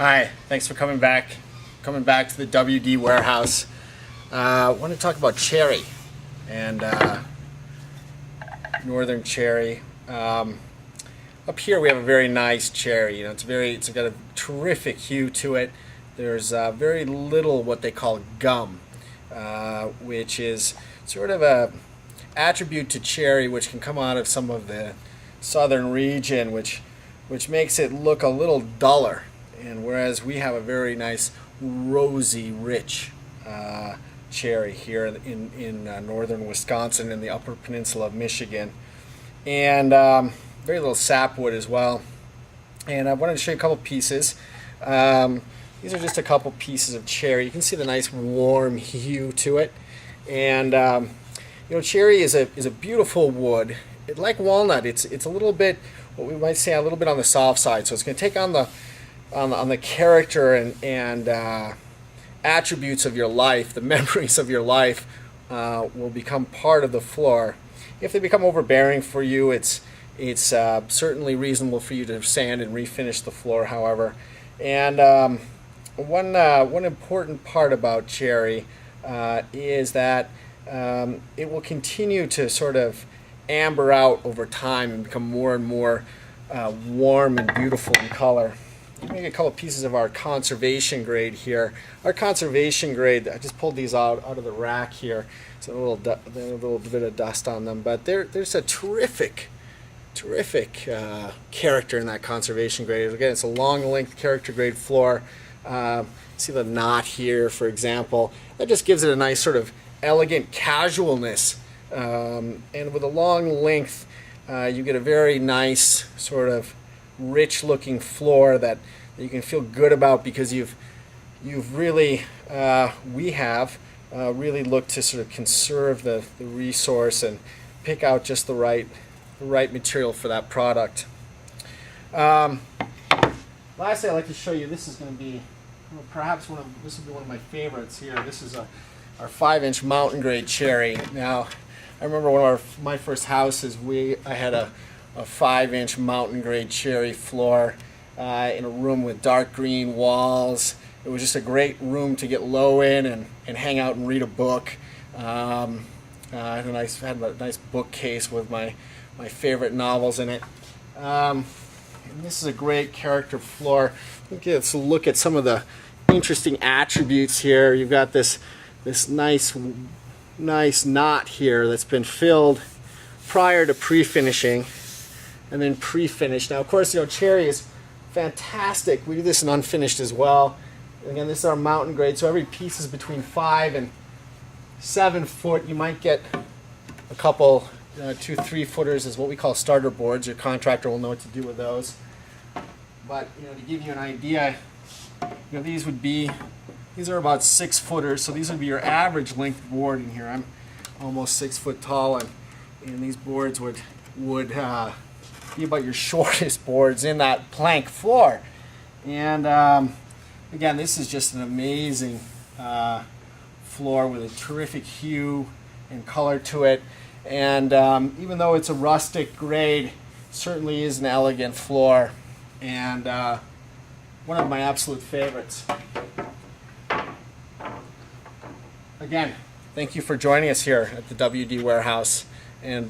Hi, thanks for coming back to the WD warehouse. I want to talk about cherry and northern cherry. Up here we have a very nice cherry. You know, it's got a terrific hue to it. There's very little what they call gum, which is sort of a attribute to cherry which can come out of some of the southern region, which makes it look a little duller. And whereas we have a very nice rosy, rich cherry here in northern Wisconsin and the upper peninsula of Michigan, and very little sapwood as well. And I wanted to show you a couple pieces. These are just a couple pieces of cherry. You can see the nice warm hue to it, and you know, cherry is a beautiful wood. Like walnut, it's a little bit, what we might say, a little bit on the soft side. So it's going to take on the character and attributes of your life, the memories of your life will become part of the floor. If they become overbearing for you, it's certainly reasonable for you to sand and refinish the floor, however. And one important part about cherry is that it will continue to sort of amber out over time and become more and more warm and beautiful in color. Make a couple pieces of our conservation grade here. Our conservation grade, I just pulled these out of the rack here. It's a little bit of dust on them, but there's a terrific character in that conservation grade. Again, it's a long length character grade floor. See the knot here, for example. That just gives it a nice sort of elegant casualness. And with a long length, you get a very nice sort of rich looking floor that you can feel good about, because you've really we have really looked to sort of conserve the resource and pick out just the right material for that product. Lastly, I'd like to show you, this is going to be perhaps this will be one of my favorites here. This is our 5-inch mountain grade cherry. Now, I remember one of my first houses, I had a 5-inch mountain grade cherry floor in a room with dark green walls. It was just a great room to get low in and hang out and read a book. I had a nice bookcase with my favorite novels in it. And this is a great character floor. Let's look at some of the interesting attributes here. You've got this nice knot here that's been filled prior to pre-finishing and then pre-finished. Now, of course, you know, cherry is fantastic. We do this in unfinished as well. Again, this is our mountain grade, so every piece is between 5 and 7 foot. You might get a couple 2-3 footers is what we call starter boards. Your contractor will know what to do with those. But you know, to give you an idea, you know, these are about 6 footers, so these would be your average length board in here. I'm almost 6 foot tall, and these boards would be about your shortest boards in that plank floor. And again, this is just an amazing floor with a terrific hue and color to it. And even though it's a rustic grade, it certainly is an elegant floor, and one of my absolute favorites. Again, thank you for joining us here at the WD warehouse and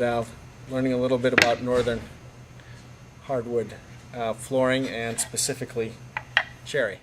learning a little bit about northern hardwood flooring and specifically cherry.